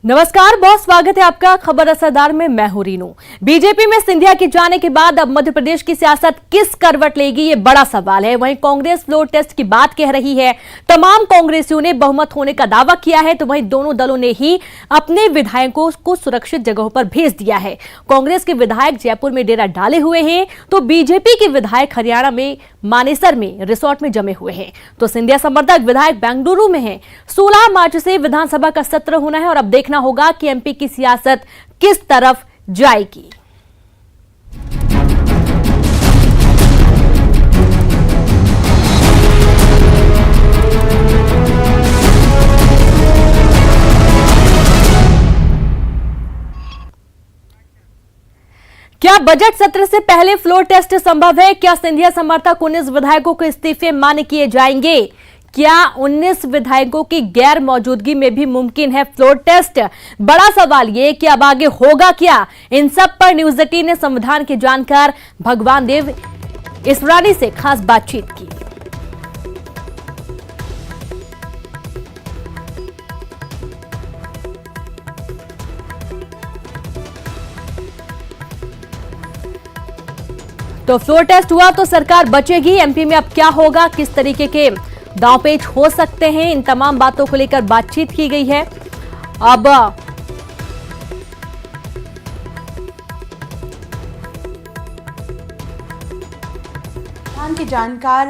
नमस्कार, बहुत स्वागत है आपका खबर असरदार में। मैं हूं रीनू। बीजेपी में सिंधिया के जाने के बाद अब मध्य प्रदेश की सियासत किस करवट लेगी, ये बड़ा सवाल है। वहीं कांग्रेस फ्लोर टेस्ट की बात कह रही है, तमाम कांग्रेसियों ने बहुमत होने का दावा किया है, तो वहीं दोनों दलों ने ही अपने विधायकों को सुरक्षित जगहों पर भेज दिया है। कांग्रेस के विधायक जयपुर में डेरा डाले हुए हैं, तो बीजेपी के विधायक हरियाणा में मानेसर में रिसोर्ट में जमे हुए हैं, तो सिंधिया समर्थक विधायक बेंगलुरु में हैं। 16 मार्च से विधानसभा का सत्र होना है और अब देखना होगा कि एमपी की सियासत किस तरफ जाएगी। क्या बजट सत्र से पहले फ्लोर टेस्ट संभव है? क्या सिंधिया समर्थक 19 विधायकों के इस्तीफे मान्य किए जाएंगे? क्या 19 विधायकों की गैर मौजूदगी में भी मुमकिन है फ्लोर टेस्ट? बड़ा सवाल ये कि अब आगे होगा क्या? इन सब पर न्यूज 18 ने संविधान के जानकार भगवान देव इसरानी से खास बातचीत की। तो फ्लोर टेस्ट हुआ तो सरकार बचेगी? एमपी में अब क्या होगा? किस तरीके के दांवपेच हो सकते हैं? इन तमाम बातों को लेकर बातचीत की गई है। अब के जानकार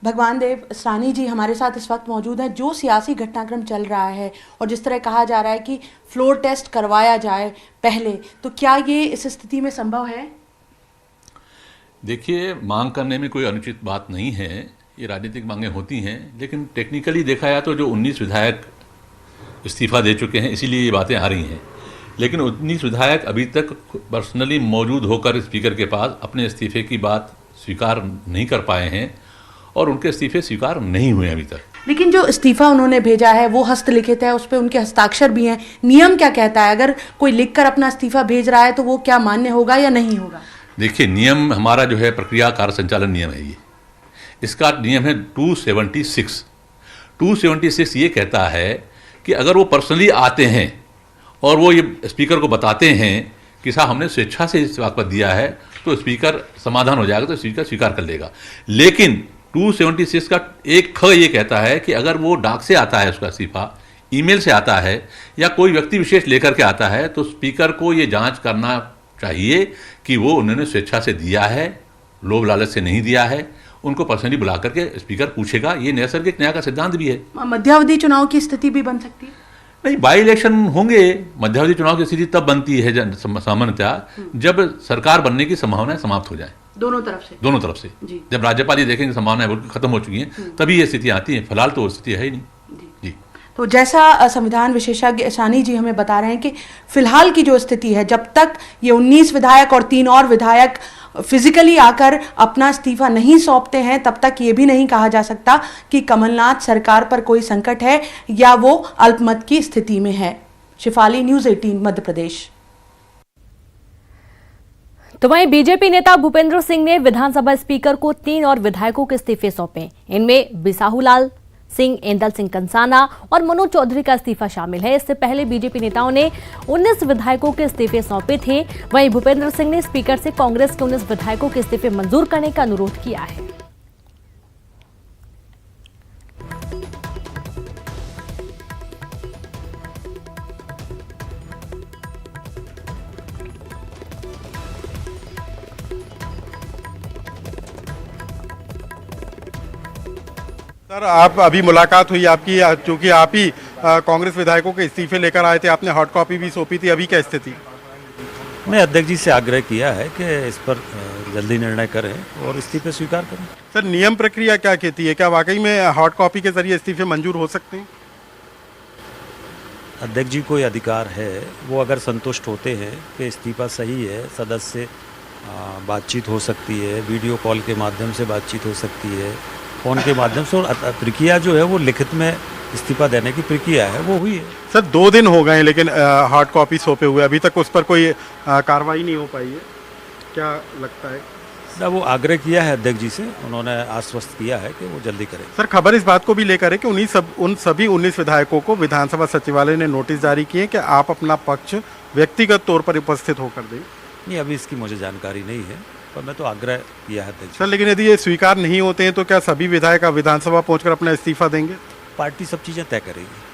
भगवान देव इसरानी जी हमारे साथ इस वक्त मौजूद हैं। जो सियासी घटनाक्रम चल रहा है और जिस तरह कहा जा रहा है कि फ्लोर टेस्ट करवाया जाए पहले, तो क्या ये इस स्थिति में संभव है? देखिए, मांग करने में कोई अनुचित बात नहीं है, ये राजनीतिक मांगें होती हैं, लेकिन टेक्निकली देखा जाए तो जो 19 विधायक इस्तीफा दे चुके हैं, इसीलिए ये बातें आ रही हैं। लेकिन 19 विधायक अभी तक पर्सनली मौजूद होकर स्पीकर के पास अपने इस्तीफे की बात स्वीकार नहीं कर पाए हैं और उनके इस्तीफे स्वीकार नहीं हुए अभी तक। लेकिन जो इस्तीफा उन्होंने भेजा है वो हस्तलिखित है, उस पर उनके हस्ताक्षर भी हैं। नियम क्या कहता है? अगर कोई लिखकर अपना इस्तीफा भेज रहा है तो वो क्या मान्य होगा या नहीं होगा? देखिए, नियम हमारा जो है प्रक्रिया कार्य संचालन नियम है, ये इसका नियम है 276 ये कहता है कि अगर वो पर्सनली आते हैं और वो ये स्पीकर को बताते हैं कि साहब हमने स्वेच्छा से इस बात पर दिया है, तो स्पीकर समाधान हो जाएगा, तो स्पीकर स्वीकार कर लेगा। लेकिन 276 का एक ख ये कहता है कि अगर वो डाक से आता है, उसका इस्तीफा ईमेल से आता है या कोई व्यक्ति विशेष लेकर के आता है, तो स्पीकर को ये जांच करना चाहिए कि वो उन्होंने स्वेच्छा से दिया है, लोभ लालच से नहीं दिया है। उनको पर्सनली बुला करके स्पीकर पूछेगा। ये नैसर्गिक न्याय का सिद्धांत भी है। मध्यावधि चुनाव की स्थिति भी बन सकती है? नहीं, बाई इलेक्शन होंगे। मध्यावधि चुनाव की स्थिति तब बनती है सामान्यतः जब सरकार बनने की संभावनाएं समाप्त हो जाए दोनों तरफ से जी। जब राज्यपाल ये देखेंगे संभावनाएं खत्म हो चुकी हैं, तभी ये स्थिति आती है। फिलहाल तो वो स्थिति है ही नहीं जी। तो जैसा संविधान विशेषज्ञ इसरानी जी हमें बता रहे हैं कि फिलहाल की जो स्थिति है, जब तक ये 19 विधायक और 3 और विधायक फिजिकली आकर अपना इस्तीफा नहीं सौंपते हैं, तब तक ये भी नहीं कहा जा सकता कि कमलनाथ सरकार पर कोई संकट है या वो अल्पमत की स्थिति में है। शिफाली, न्यूज 18 मध्य प्रदेश। तो वहीं बीजेपी नेता भूपेंद्र सिंह ने विधानसभा स्पीकर को 3 और विधायकों के इस्तीफे सौंपे। इनमें बिसाहूलाल सिंह, एंदल सिंह कंसाना और मनोज चौधरी का इस्तीफा शामिल है। इससे पहले बीजेपी नेताओं ने 19 विधायकों के इस्तीफे सौंपे थे। वहीं भूपेंद्र सिंह ने स्पीकर से कांग्रेस के 19 विधायकों के इस्तीफे मंजूर करने का अनुरोध किया है। सर, आप अभी मुलाकात हुई आपकी, चूंकि आप ही कांग्रेस विधायकों के इस्तीफे लेकर आए थे, आपने हॉट कॉपी भी सौंपी थी, अभी क्या स्थिति? मैं अध्यक्ष जी से आग्रह किया है कि इस पर जल्दी निर्णय करें और इस्तीफे स्वीकार करें। सर, नियम प्रक्रिया क्या कहती है? क्या वाकई में हॉट कॉपी के जरिए इस्तीफे मंजूर हो सकते हैं? अध्यक्ष जी को ये अधिकार है, वो अगर संतुष्ट होते हैं कि इस्तीफा सही है, सदस्य से बातचीत हो सकती है, वीडियो कॉल के माध्यम से बातचीत हो सकती है, फोन के माध्यम से, और प्रक्रिया जो है वो लिखित में इस्तीफा देने की प्रक्रिया है वो हुई है। सर, 2 दिन हो गए लेकिन हार्ड कॉपी सौंपे हुए, अभी तक उस पर कोई कार्रवाई नहीं हो पाई है, क्या लगता है? ना वो आग्रह किया है अध्यक्ष जी से, उन्होंने आश्वस्त किया है कि वो जल्दी करेंगे। सर, खबर इस बात को भी लेकर है कि उन सभी 19 विधायकों को विधानसभा सचिवालय ने नोटिस जारी किए कि आप अपना पक्ष व्यक्तिगत तौर पर उपस्थित होकर दें। नहीं, अभी इसकी मुझे जानकारी नहीं है, पर मैं तो आग्रह किया है अध्यक्ष। सर, लेकिन यदि ये स्वीकार नहीं होते हैं तो क्या सभी विधायक विधानसभा पहुंचकर अपना इस्तीफा देंगे? पार्टी सब चीज़ें तय करेगी।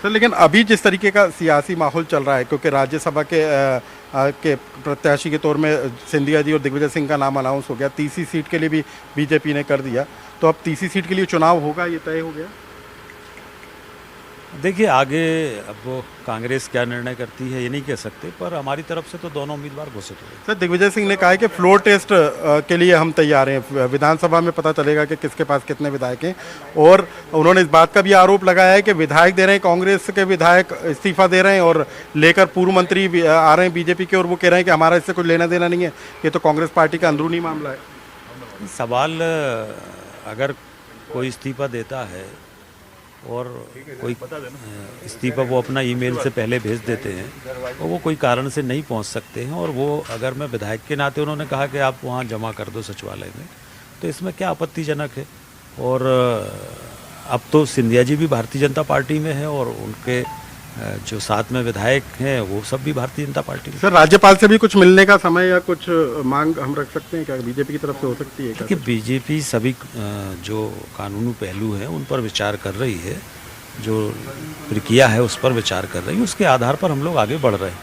सर, लेकिन अभी जिस तरीके का सियासी माहौल चल रहा है, क्योंकि राज्यसभा के प्रत्याशी के तौर में सिंधिया जी और दिग्विजय सिंह का नाम अनाउंस हो गया, तीसरी सीट के लिए भी बीजेपी ने कर दिया, तो अब तीसरी सीट के लिए चुनाव होगा, ये तय हो गया? देखिए आगे अब वो कांग्रेस क्या निर्णय करती है ये नहीं कह सकते, पर हमारी तरफ से तो दोनों उम्मीदवार घोषित हुए। सर, दिग्विजय सिंह ने कहा है कि फ्लोर टेस्ट के लिए हम तैयार हैं, विधानसभा में पता चलेगा कि किसके पास कितने विधायक हैं, और उन्होंने इस बात का भी आरोप लगाया है कि विधायक दे रहे हैं, कांग्रेस के विधायक इस्तीफा दे रहे हैं और लेकर पूर्व मंत्री भी आ रहे हैं बीजेपी के, और वो कह रहे हैं कि हमारा इससे कुछ लेना देना नहीं है, ये तो कांग्रेस पार्टी का अंदरूनी मामला है। सवाल, अगर कोई इस्तीफा देता है और कोई इस्तीफा वो अपना ईमेल से पहले भेज देते हैं और वो कोई कारण से नहीं पहुंच सकते हैं, और वो अगर मैं विधायक के नाते उन्होंने कहा कि आप वहां जमा कर दो सचिवालय में, तो इसमें क्या आपत्तिजनक है। और अब तो सिंधिया जी भी भारतीय जनता पार्टी में है और उनके जो साथ में विधायक हैं वो सब भी भारतीय जनता पार्टी में। सर, राज्यपाल से भी कुछ मिलने का समय या कुछ मांग हम रख सकते हैं क्या, बीजेपी की तरफ से हो सकती है? कि बीजेपी सभी जो कानूनी पहलू हैं उन पर विचार कर रही है, जो प्रक्रिया है उस पर विचार कर रही है, उसके आधार पर हम लोग आगे बढ़ रहे हैं।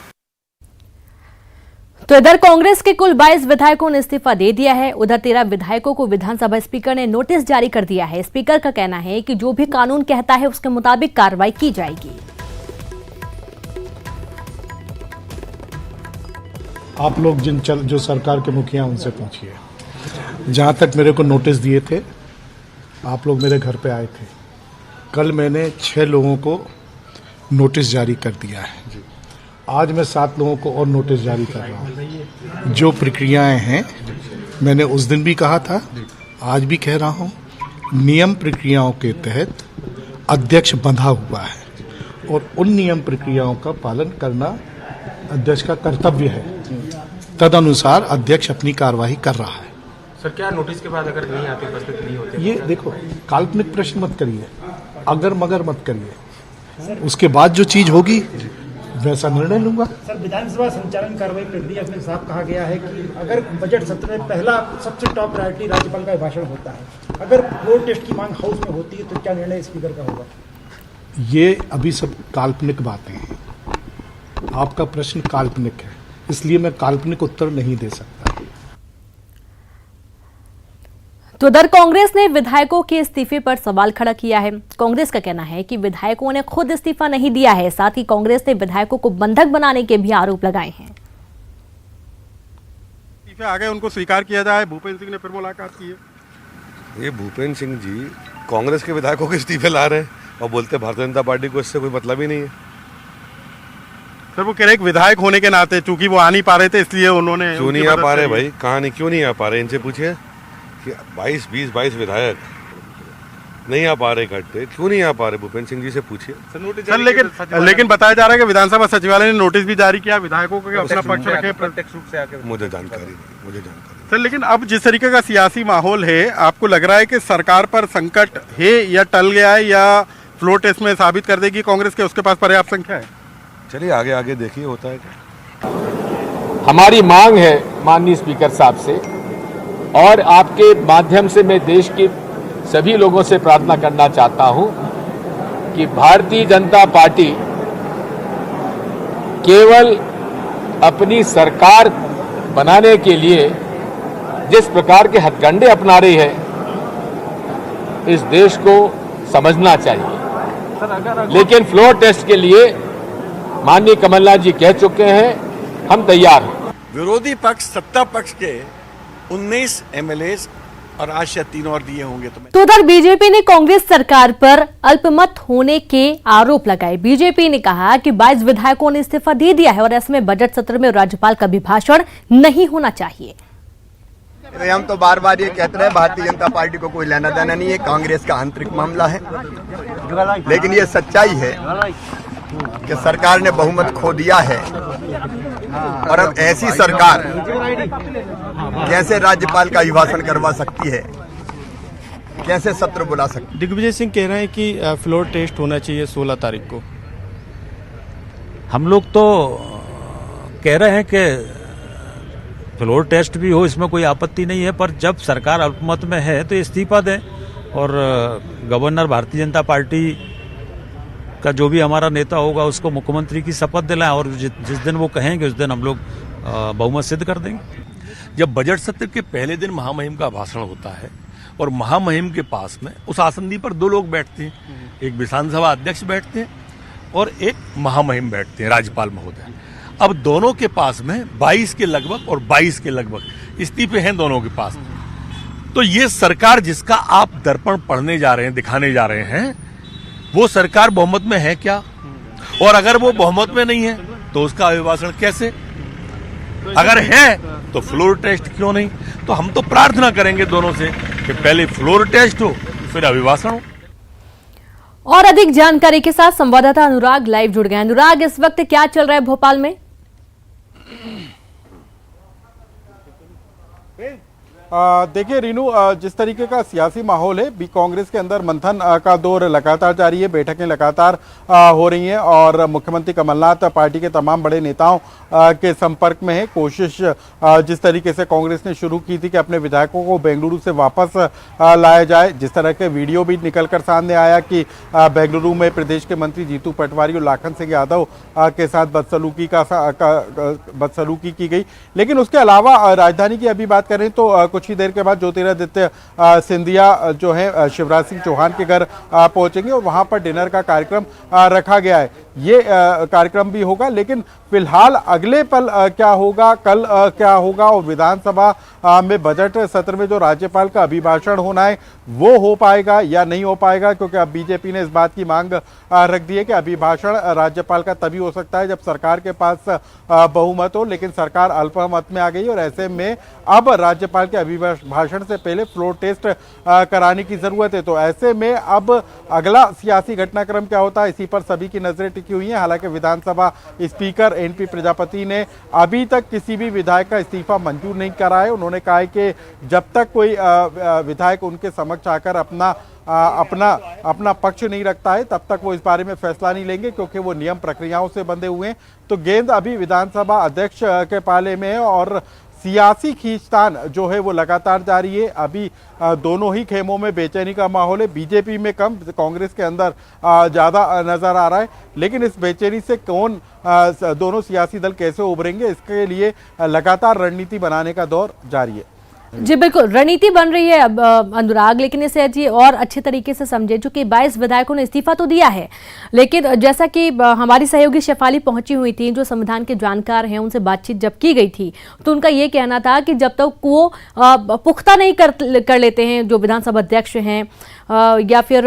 तो इधर कांग्रेस के कुल 22 विधायकों ने इस्तीफा दे दिया है, उधर 13 विधायकों को विधानसभा स्पीकर ने नोटिस जारी कर दिया है। स्पीकर का कहना है कि जो भी कानून कहता है उसके मुताबिक कार्रवाई की जाएगी। आप लोग जो सरकार के मुखिया उनसे पूछिए। जहाँ तक मेरे को नोटिस दिए थे, आप लोग मेरे घर पे आए थे, कल मैंने 6 लोगों को नोटिस जारी कर दिया है। आज मैं 7 लोगों को और नोटिस जारी कर रहा हूँ। जो प्रक्रियाएं हैं, मैंने उस दिन भी कहा था, आज भी कह रहा हूँ, नियम प्रक्रियाओं के तहत अध्यक्ष बंधा हुआ है और उन नियम प्रक्रियाओं का पालन करना अध्यक्ष का कर्तव्य है। तदनुसार अध्यक्ष अपनी कार्यवाही कर रहा है। सर, क्या नोटिस के बाद अगर नहीं आते, उपस्थित नहीं होते? ये देखो, काल्पनिक प्रश्न मत करिए, अगर मगर मत करिए, उसके बाद जो चीज होगी वैसा निर्णय लूंगा। सर, विधानसभा संचालन कार्रवाई प्रक्रिया में साफ कहा गया है कि अगर बजट सत्र में पहला सबसे टॉप प्रायोरिटी राज्यपाल का भाषण होता है, अगर फ्लोर टेस्ट की मांग हाउस में होती है तो क्या निर्णय स्पीकर का होगा? ये अभी सब काल्पनिक बातें हैं। आपका प्रश्न काल्पनिक है, इसलिए मैं काल्पनिक उत्तर नहीं दे सकता। तो उधर कांग्रेस ने विधायकों के इस्तीफे पर सवाल खड़ा किया है। कांग्रेस का कहना है कि विधायकों ने खुद इस्तीफा नहीं दिया है, साथ ही कांग्रेस ने विधायकों को बंधक बनाने के भी आरोप लगाए हैं। इस्तीफे आ गए, उनको स्वीकार किया जाए। भूपेंद्र सिंह ने फिर मुलाकात की है। ये भूपेंद्र सिंह जी कांग्रेस के विधायकों के इस्तीफे ला रहे हैं और बोलते भारतीय जनता पार्टी को इससे कोई मतलब ही नहीं है। सर, वो कह रहे हैं विधायक होने के नाते चूंकि वो आ नहीं पा रहे थे इसलिए उन्होंने। क्यों नहीं आ पा रहे भाई, कहानी क्यों नहीं आ पा रहे, इनसे पूछिए कि 22 विधायक नहीं आ पा रहे इकट्ठे, क्यों नहीं आ पा रहे, भूपेंद्र सिंह जी से पूछिए। सर, लेकिन बताया जा रहा है कि विधानसभा सचिवालय ने नोटिस भी जारी किया विधायकों को अपना पक्ष रखे प्रत्यक्ष रूप से आके। मुझे जानकारी नहीं। सर, लेकिन अब जिस तरीके का सियासी माहौल है, आपको लग रहा है कि सरकार पर संकट है या टल गया है या फ्लोर टेस्ट में साबित कर देगी कांग्रेस के उसके पास पर्याप्त संख्या है? चलिए आगे देखिए होता है क्या। हमारी मांग है माननीय स्पीकर साहब से, और आपके माध्यम से मैं देश के सभी लोगों से प्रार्थना करना चाहता हूं कि भारतीय जनता पार्टी केवल अपनी सरकार बनाने के लिए जिस प्रकार के हथकंडे अपना रही है, इस देश को समझना चाहिए। लेकिन फ्लोर टेस्ट के लिए माननीय कमलनाथ जी कह चुके हैं, हम तैयार हैं। विरोधी पक्ष सत्ता पक्ष के 19 एमएलए और आज शायद 3 और दिए होंगे। तो उधर बीजेपी ने कांग्रेस सरकार पर अल्पमत होने के आरोप लगाए। बीजेपी ने कहा कि 22 विधायकों ने इस्तीफा दे दिया है और ऐसे में बजट सत्र में राज्यपाल का भी भाषण नहीं होना चाहिए। हम तो बार बार ये कहते रहे भारतीय जनता पार्टी को कोई लेना देना नहीं है, कांग्रेस का आंतरिक मामला है। लेकिन ये सच्चाई है कि सरकार ने बहुमत खो दिया है और अब ऐसी सरकार कैसे राज्यपाल का अभिभाषण करवा सकती है, कैसे सत्र बुला सकती? दिग्विजय सिंह कह रहे हैं कि फ्लोर टेस्ट होना चाहिए 16 तारीख को। हम लोग तो कह रहे हैं कि फ्लोर टेस्ट भी हो, इसमें कोई आपत्ति नहीं है, पर जब सरकार अल्पमत में है तो इस्तीफा दें और गवर्नर भारतीय जनता पार्टी का जो भी हमारा नेता होगा उसको मुख्यमंत्री की शपथ दिलाएं और जिस दिन वो कहेंगे उस दिन हम लोग बहुमत सिद्ध कर देंगे। जब बजट सत्र के पहले दिन महामहिम का भाषण होता है और महामहिम के पास में उस आसंदी पर दो लोग बैठते हैं, एक विधानसभा अध्यक्ष बैठते हैं और एक महामहिम बैठते हैं, राज्यपाल महोदय। अब दोनों के पास में 22 के लगभग और 22 के लगभग इस्तीफे हैं दोनों के पास। तो ये सरकार जिसका आप दर्पण पढ़ने जा रहे हैं, दिखाने जा रहे हैं, वो सरकार बहुमत में है क्या? और अगर वो बहुमत में नहीं है तो उसका अभिभाषण कैसे? अगर है तो फ्लोर टेस्ट क्यों नहीं? तो हम तो प्रार्थना करेंगे दोनों से कि पहले फ्लोर टेस्ट हो फिर अभिभाषण हो। और अधिक जानकारी के साथ संवाददाता अनुराग लाइव जुड़ गए। अनुराग, इस वक्त क्या चल रहा है भोपाल में? देखिए रीनू, जिस तरीके का सियासी माहौल है, कांग्रेस के अंदर मंथन का दौर लगातार जारी है, बैठकें लगातार हो रही हैं और मुख्यमंत्री कमलनाथ पार्टी के तमाम बड़े नेताओं के संपर्क में है। कोशिश जिस तरीके से कांग्रेस ने शुरू की थी कि अपने विधायकों को बेंगलुरु से वापस लाया जाए, जिस तरह के वीडियो भी निकलकर सामने आया कि बेंगलुरु में प्रदेश के मंत्री जीतू पटवारी और लाखन सिंह यादव के साथ बदसलूकी की गई। लेकिन उसके अलावा राजधानी की अभी बात करें तो कुछ ही देर के बाद ज्योतिरादित्य सिंधिया जो है शिवराज सिंह चौहान के घर पहुंचेंगे और वहां पर डिनर का कार्यक्रम रखा गया है। ये कार्यक्रम भी होगा, लेकिन फिलहाल अगले पल क्या होगा, कल क्या होगा और विधानसभा में बजट सत्र में जो राज्यपाल का अभिभाषण होना है वो हो पाएगा या नहीं हो पाएगा, क्योंकि अब बीजेपी ने इस बात की मांग रख दी है कि अभिभाषण राज्यपाल का तभी हो सकता है जब सरकार के पास बहुमत हो। लेकिन सरकार अल्पमत में आ गई और ऐसे में अब राज्यपाल के अभिभाषण से पहले फ्लोर टेस्ट कराने की जरूरत है। तो ऐसे में अब अगला सियासी घटनाक्रम क्या होता है, इसी पर सभी की नजरें टिकी हुई हैं। हालांकि विधानसभा स्पीकर एनपी प्रजापति ने अभी तक किसी भी विधायक का इस्तीफा मंजूर नहीं करा है। उन्होंने कहा है कि जब तक कोई विधायक उनके समक्ष आकर अपना पक्ष नहीं रखता है तब तक वो इस बारे में फैसला नहीं लेंगे, क्योंकि वो नियम प्रक्रियाओं से बंधे हुए हैं। तो गेंद अभी विधानसभा अध्यक्ष के पाले में है और सियासी खींचतान जो है वो लगातार जारी है। अभी दोनों ही खेमों में बेचैनी का माहौल है, बीजेपी में कम, कांग्रेस के अंदर ज़्यादा नजर आ रहा है। लेकिन इस बेचैनी से दोनों सियासी दल कैसे उभरेंगे, इसके लिए लगातार रणनीति बनाने का दौर जारी है। जी बिल्कुल, रणनीति बन रही है अब अनुराग, लेकिन इसे जी और अच्छे तरीके से समझे। जो कि 22 विधायकों ने इस्तीफा तो दिया है, लेकिन जैसा कि हमारी सहयोगी शेफाली पहुंची हुई थी, जो संविधान के जानकार हैं, उनसे बातचीत जब की गई थी तो उनका ये कहना था कि जब तक वो पुख्ता नहीं कर लेते हैं जो विधानसभा अध्यक्ष हैं, या फिर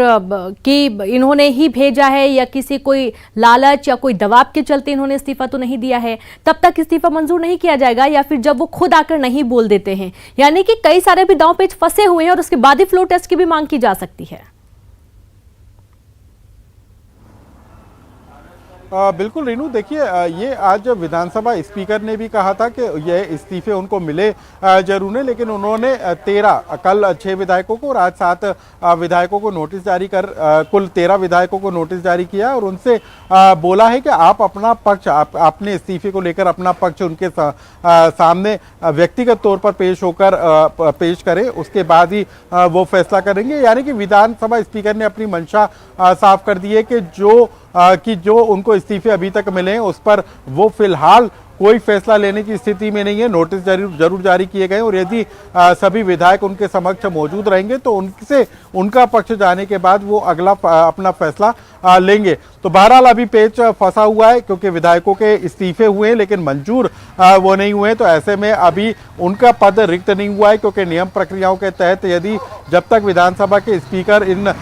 कि इन्होंने ही भेजा है या किसी कोई लालच या कोई दबाव के चलते इन्होंने इस्तीफा तो नहीं दिया है, तब तक इस्तीफा मंजूर नहीं किया जाएगा, या फिर जब वो खुद आकर नहीं बोल देते हैं। यानी कि कई सारे भी दांव पेच फंसे हुए हैं और उसके बाद ही फ्लोर टेस्ट की भी मांग की जा सकती है। बिल्कुल रीनू, देखिए ये आज विधानसभा स्पीकर ने भी कहा था कि ये इस्तीफे उनको मिले जरूर है, लेकिन उन्होंने कल 6 विधायकों को और आज 7 विधायकों को नोटिस जारी कर कुल 13 विधायकों को नोटिस जारी किया और उनसे बोला है कि आप अपना पक्ष, अपने इस्तीफे को लेकर अपना पक्ष उनके सामने व्यक्तिगत तौर पर पेश करें, उसके बाद ही वो फैसला करेंगे। यानी कि विधानसभा स्पीकर ने अपनी मंशा साफ कर दी है कि जो उनको इस्तीफे अभी तक मिले हैं उस पर वो फिलहाल कोई फैसला लेने की स्थिति में नहीं है। नोटिस जरूर जारी किए गए और यदि सभी विधायक उनके समक्ष मौजूद रहेंगे तो उनका पक्ष जाने के बाद वो अगला अपना फैसला लेंगे। तो बहरहाल अभी पेच फंसा हुआ है, क्योंकि विधायकों के इस्तीफे हुए हैं लेकिन मंजूर वो नहीं हुए। तो ऐसे में अभी उनका पद रिक्त नहीं हुआ है, क्योंकि नियम प्रक्रियाओं के तहत यदि जब तक विधानसभा के स्पीकर इन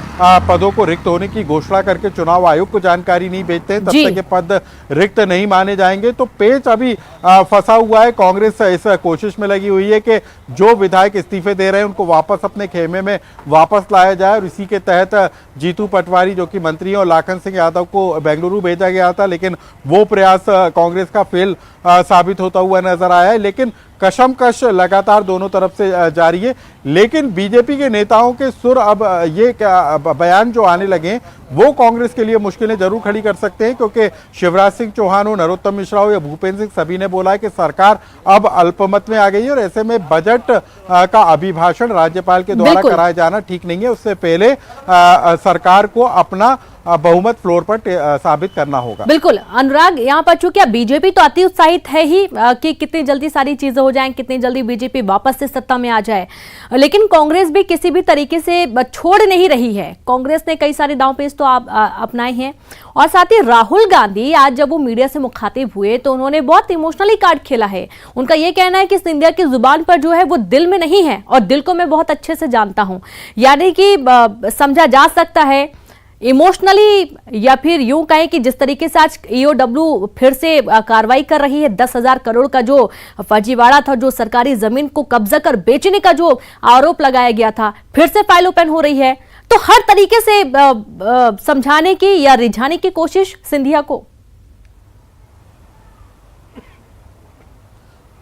पदों को रिक्त होने की घोषणा करके चुनाव आयोग को जानकारी नहीं भेजते हैं तब तक ये पद रिक्त नहीं माने जाएंगे। तो पेच अभी भी फंसा हुआ है। कांग्रेस इस कोशिश में लगी हुई है कि जो विधायक इस्तीफे दे रहे हैं उनको वापस अपने खेमे में वापस लाया जाए, और इसी के तहत जीतू पटवारी जो कि मंत्री हैं और लाखन सिंह यादव को बेंगलुरु भेजा गया था, लेकिन वो प्रयास कांग्रेस का फेल साबित होता हुआ नजर आया है। लेकिन कशमकश लगातार दोनों तरफ से जारी है। लेकिन बीजेपी के नेताओं के सुर अब ये बयान जो आने लगे वो कांग्रेस के लिए मुश्किलें जरूर खड़ी कर सकते हैं, क्योंकि शिवराज सिंह चौहान हो, नरोत्तम मिश्रा हो या भूपेंद्र सिंह, सभी ने बोला है कि सरकार अब अल्पमत में आ गई है और ऐसे में बजट का अभिभाषण राज्यपाल के द्वारा कराया जाना ठीक नहीं है। उससे पहले सरकार को अपना बहुमत फ्लोर पर साबित करना होगा। बिल्कुल अनुराग, यहाँ पर चूंकि बीजेपी तो अति उत्साहित है ही कि कितनी जल्दी सारी चीजें हो जाएं, कितनी जल्दी बीजेपी वापस से सत्ता में आ जाए, लेकिन कांग्रेस भी किसी भी तरीके से छोड़ नहीं रही है। कांग्रेस ने कई सारे दांवपेच तो अपनाए हैं, और साथ ही राहुल गांधी आज जब वो मीडिया से मुखातिब हुए तो उन्होंने बहुत इमोशनली कार्ड खेला है। उनका ये कहना है कि सिंधिया की जुबान पर जो है वो दिल में नहीं है, और दिल को मैं बहुत अच्छे से जानता हूं, यानी कि समझा जा सकता है इमोशनली, या फिर यूं कहें कि जिस तरीके से आज ईओडब्ल्यू फिर से कार्रवाई कर रही है, 10,000 करोड़ का जो फर्जीवाड़ा था, जो सरकारी जमीन को कब्जा कर बेचने का जो आरोप लगाया गया था, फिर से फाइल ओपन हो रही है, तो हर तरीके से समझाने की या रिझाने की कोशिश सिंधिया को।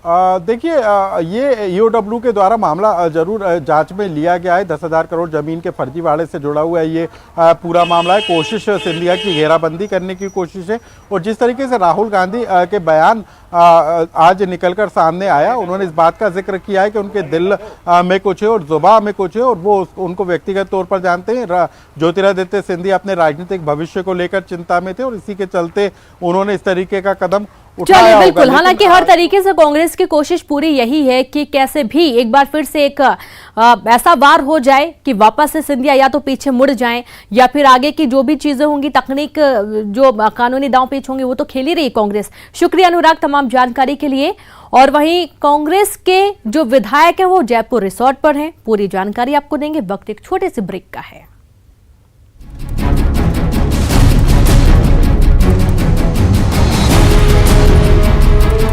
देखिए, ये ईओडब्ल्यू के द्वारा मामला जरूर जांच में लिया गया है। 10,000 करोड़ जमीन के फर्जीवाड़े से जुड़ा हुआ है ये पूरा मामला है। कोशिश सिंधिया की घेराबंदी करने की कोशिश है, और जिस तरीके से राहुल गांधी के बयान आज निकलकर सामने आया, उन्होंने इस बात का जिक्र किया है कि उनके दिल में कुछ है और जुबान में कुछ है, और वो उनको व्यक्तिगत तौर पर जानते हैं। ज्योतिरादित्य सिंधिया अपने राजनीतिक भविष्य को लेकर चिंता में थे, और इसी के चलते उन्होंने इस तरीके का कदम चलिए बिल्कुल, हालांकि हर तरीके से कांग्रेस की कोशिश पूरी यही है कि कैसे भी एक बार फिर से एक ऐसा वार हो जाए कि वापस से सिंधिया या तो पीछे मुड़ जाएं, या फिर आगे की जो भी चीजें होंगी, तकनीक जो कानूनी दांव पेच होंगे, वो तो खेल ही रही कांग्रेस। शुक्रिया अनुराग तमाम जानकारी के लिए। और वहीं कांग्रेस के जो विधायक है वो जयपुर रिसोर्ट पर हैं, पूरी जानकारी आपको देंगे। वक्त एक छोटे से ब्रेक का है।